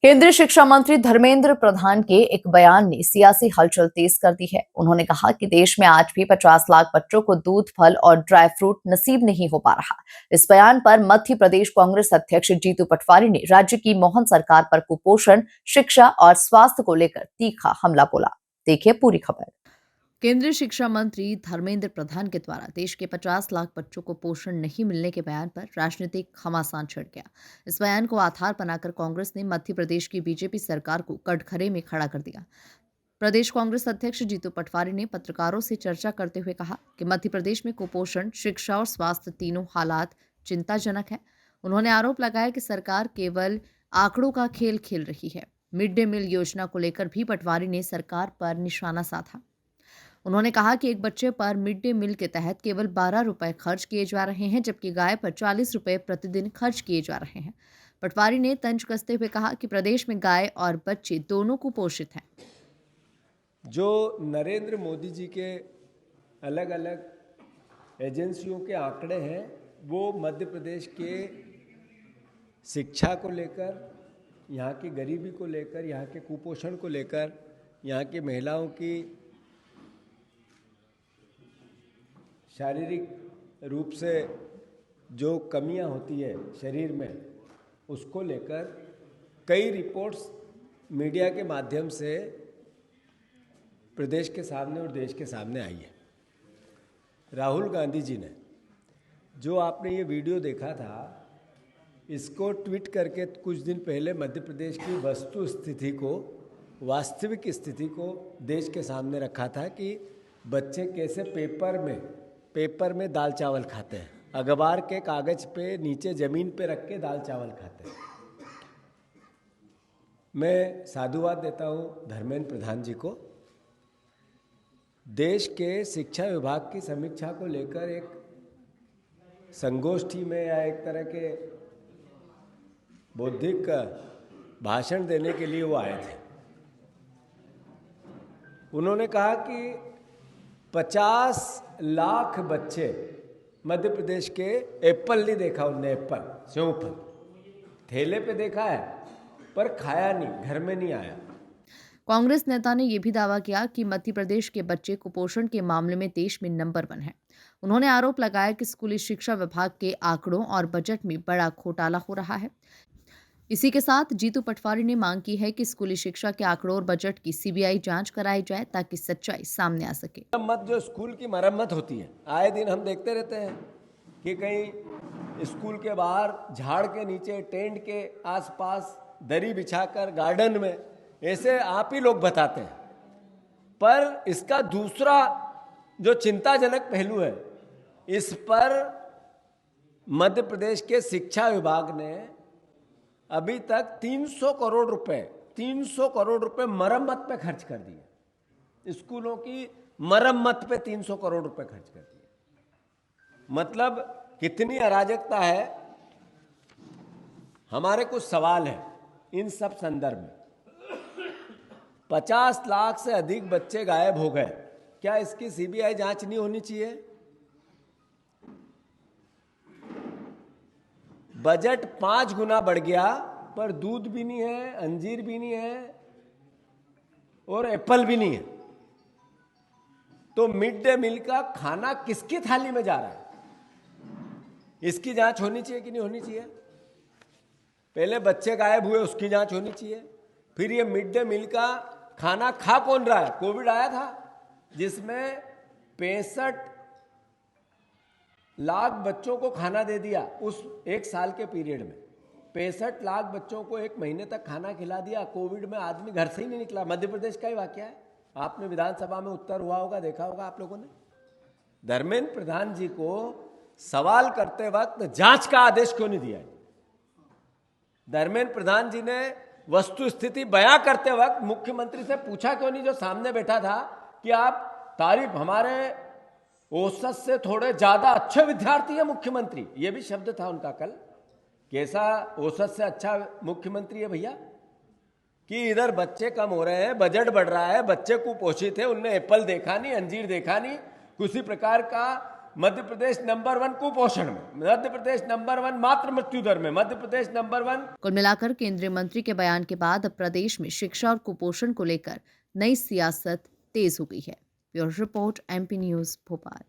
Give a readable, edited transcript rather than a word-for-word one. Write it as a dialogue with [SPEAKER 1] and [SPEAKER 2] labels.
[SPEAKER 1] केंद्रीय शिक्षा मंत्री धर्मेंद्र प्रधान के एक बयान ने सियासी हलचल तेज कर दी है। उन्होंने कहा कि देश में आज भी 50 लाख बच्चों को दूध, फल और ड्राई फ्रूट नसीब नहीं हो पा रहा। इस बयान पर मध्य प्रदेश कांग्रेस अध्यक्ष जीतू पटवारी ने राज्य की मोहन सरकार पर कुपोषण, शिक्षा और स्वास्थ्य को लेकर तीखा हमला बोला। देखिए पूरी खबर। केंद्रीय शिक्षा मंत्री धर्मेंद्र प्रधान के द्वारा देश के 50 लाख बच्चों को पोषण नहीं मिलने के बयान पर राजनीतिक घमासान छिड़ गया। इस बयान को आधार बनाकर कांग्रेस ने मध्य प्रदेश की बीजेपी सरकार को कटघरे में खड़ा कर दिया। प्रदेश कांग्रेस अध्यक्ष जीतू पटवारी ने पत्रकारों से चर्चा करते हुए कहा कि मध्य प्रदेश में कुपोषण, शिक्षा और स्वास्थ्य तीनों हालात चिंताजनक है। उन्होंने आरोप लगाया कि सरकार केवल आंकड़ों का खेल खेल रही है। मिड डे मील योजना को लेकर भी पटवारी ने सरकार पर निशाना साधा। उन्होंने कहा कि एक बच्चे पर मिड डे मील के तहत केवल 12 रुपए खर्च किए जा रहे हैं, जबकि गाय पर 40 रुपए प्रतिदिन खर्च किए जा रहे हैं। पटवारी ने तंज कसते हुए कहा कि प्रदेश में गाय और बच्चे दोनों कुपोषित हैं।
[SPEAKER 2] जो नरेंद्र मोदी जी के अलग अलग एजेंसियों के आंकड़े हैं, वो मध्य प्रदेश के शिक्षा को लेकर, यहाँ की गरीबी को लेकर, यहाँ के कुपोषण को लेकर, यहाँ की महिलाओं की शारीरिक रूप से जो कमियां होती है शरीर में, उसको लेकर कई रिपोर्ट्स मीडिया के माध्यम से प्रदेश के सामने और देश के सामने आई है। राहुल गांधी जी ने जो आपने ये वीडियो देखा था, इसको ट्वीट करके कुछ दिन पहले मध्य प्रदेश की वस्तु स्थिति को, वास्तविक स्थिति को देश के सामने रखा था कि बच्चे कैसे पेपर में दाल चावल खाते हैं, अखबार के कागज पे नीचे ज़मीन पे रख के दाल चावल खाते हैं। मैं साधुवाद देता हूँ धर्मेंद्र प्रधान जी को। देश के शिक्षा विभाग की समीक्षा को लेकर एक संगोष्ठी में या एक तरह के बौद्धिक भाषण देने के लिए वो आए थे। उन्होंने कहा कि 50 लाख बच्चे मध्य प्रदेश के, एप्पल नहीं देखा उनने, एप्पल सेवफल ठेले पे देखा है पर खाया नहीं, घर में नहीं आया।
[SPEAKER 1] कांग्रेस नेता ने यह भी दावा किया कि मध्य प्रदेश के बच्चे कुपोषण के मामले में देश में नंबर 1 है। उन्होंने आरोप लगाया कि स्कूली शिक्षा विभाग के आंकड़ों और बजट में बड़ा घोटाला हो रहा है। इसी के साथ जीतू पटवारी ने मांग की है कि स्कूली शिक्षा के आंकड़ों और बजट की सीबीआई जांच कराई जाए ताकि सच्चाई सामने आ सके।
[SPEAKER 2] मरम्मत, जो स्कूल की मरम्मत होती है, आए दिन हम देखते रहते हैं कि कहीं स्कूल के बाहर झाड़ के नीचे, टेंट के आसपास दरी बिछाकर गार्डन में, ऐसे आप ही लोग बताते हैं। पर इसका दूसरा जो चिंताजनक पहलू है, इस पर मध्य प्रदेश के शिक्षा विभाग ने अभी तक 300 करोड़ रुपए मरम्मत पे खर्च कर दिए। स्कूलों की मरम्मत पे 300 करोड़ रुपए खर्च कर दिए। मतलब कितनी अराजकता है। हमारे कुछ सवाल हैं इन सब संदर्भ में। 50 लाख से अधिक बच्चे गायब हो गए, क्या इसकी सीबीआई जांच नहीं होनी चाहिए? बजट 5 गुना बढ़ गया, पर दूध भी नहीं है, अंजीर भी नहीं है और एप्पल भी नहीं है। तो मिड डे मील का खाना किसकी थाली में जा रहा है, इसकी जांच होनी चाहिए कि नहीं होनी चाहिए? पहले बच्चे गायब हुए, उसकी जांच होनी चाहिए। फिर ये मिड डे मील का खाना खा कौन रहा है? कोविड आया था जिसमें 65 लाख बच्चों को खाना दे दिया। उस एक साल के पीरियड में 65 लाख बच्चों को एक महीने तक खाना खिला दिया। कोविड में आदमी घर से ही नहीं निकला। मध्य प्रदेश का ही वाकया है। आपने विधानसभा में उत्तर हुआ होगा, देखा होगा आप लोगों ने। धर्मेंद्र प्रधान जी को सवाल करते वक्त जांच का आदेश क्यों नहीं दिया? धर्मेंद्र प्रधान जी ने वस्तु स्थिति बयां करते वक्त मुख्यमंत्री से पूछा क्यों नहीं, जो सामने बैठा था, कि आप तारीफ, हमारे औसत से थोड़े ज्यादा अच्छे विद्यार्थी है मुख्यमंत्री। ये भी शब्द था उनका कल। कैसा औसत से अच्छा मुख्यमंत्री है भैया? कि इधर बच्चे कम हो रहे हैं, बजट बढ़ रहा है, बच्चे कुपोषित है, उनने एप्पल देखा नहीं, अंजीर देखा नहीं, किसी प्रकार का मध्य प्रदेश नंबर 1 कुपोषण में, मध्य प्रदेश नंबर 1 मातृ मृत्यु दर में, मध्य प्रदेश नंबर 1।
[SPEAKER 1] कुल मिलाकर केंद्रीय मंत्री के बयान के बाद अब प्रदेश में शिक्षा और कुपोषण को लेकर नई सियासत तेज हो गई है। Bureau report, MP news, Bhopal.